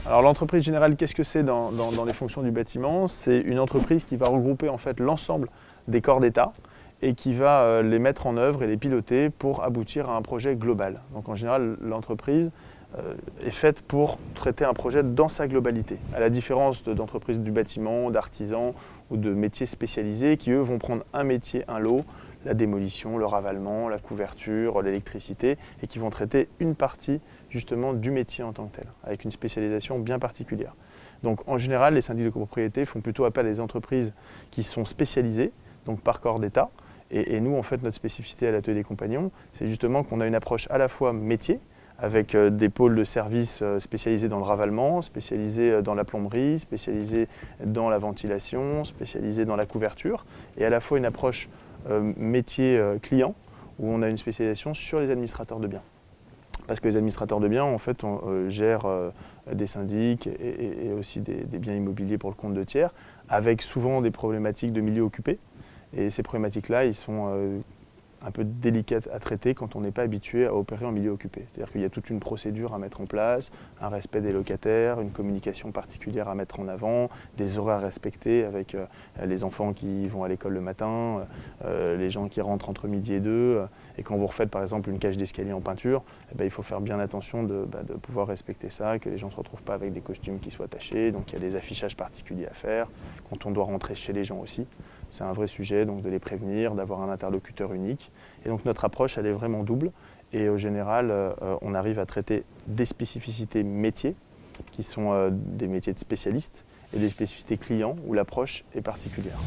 Alors l'entreprise générale, qu'est-ce que c'est dans les fonctions du bâtiment? C'est une entreprise qui va regrouper en fait l'ensemble des corps d'État et qui va les mettre en œuvre et les piloter pour aboutir à un projet global. Donc en général, l'entreprise est faite pour traiter un projet dans sa globalité, à la différence d'entreprises du bâtiment, d'artisans ou de métiers spécialisés qui eux vont prendre un métier, un lot, la démolition, le ravalement, la couverture, l'électricité, et qui vont traiter une partie justement du métier en tant que tel, avec une spécialisation bien particulière. Donc en général, les syndics de copropriété font plutôt appel à des entreprises qui sont spécialisées, donc par corps d'État. Et nous, en fait, notre spécificité à l'Atelier des Compagnons, c'est justement qu'on a une approche à la fois métier, avec des pôles de services spécialisés dans le ravalement, spécialisés dans la plomberie, spécialisés dans la ventilation, spécialisés dans la couverture, et à la fois une approche métier client, où on a une spécialisation sur les administrateurs de biens. Parce que les administrateurs de biens, en fait, gèrent des syndics et aussi des biens immobiliers pour le compte de tiers, avec souvent des problématiques de milieu occupé. Et ces problématiques-là, ils sont un peu délicates à traiter quand on n'est pas habitué à opérer en milieu occupé. C'est-à-dire qu'il y a toute une procédure à mettre en place, un respect des locataires, une communication particulière à mettre en avant, des horaires à respecter avec les enfants qui vont à l'école le matin, les gens qui rentrent entre midi et 2. Et quand vous refaites par exemple une cage d'escalier en peinture, eh bien, il faut faire bien attention de pouvoir respecter ça, que les gens ne se retrouvent pas avec des costumes qui soient tachés. Donc il y a des affichages particuliers à faire. Quand on doit rentrer chez les gens aussi, c'est un vrai sujet, donc de les prévenir, d'avoir un interlocuteur unique. Et donc notre approche, elle est vraiment double. Et au général, on arrive à traiter des spécificités métiers, qui sont des métiers de spécialistes, et des spécificités clients, où l'approche est particulière.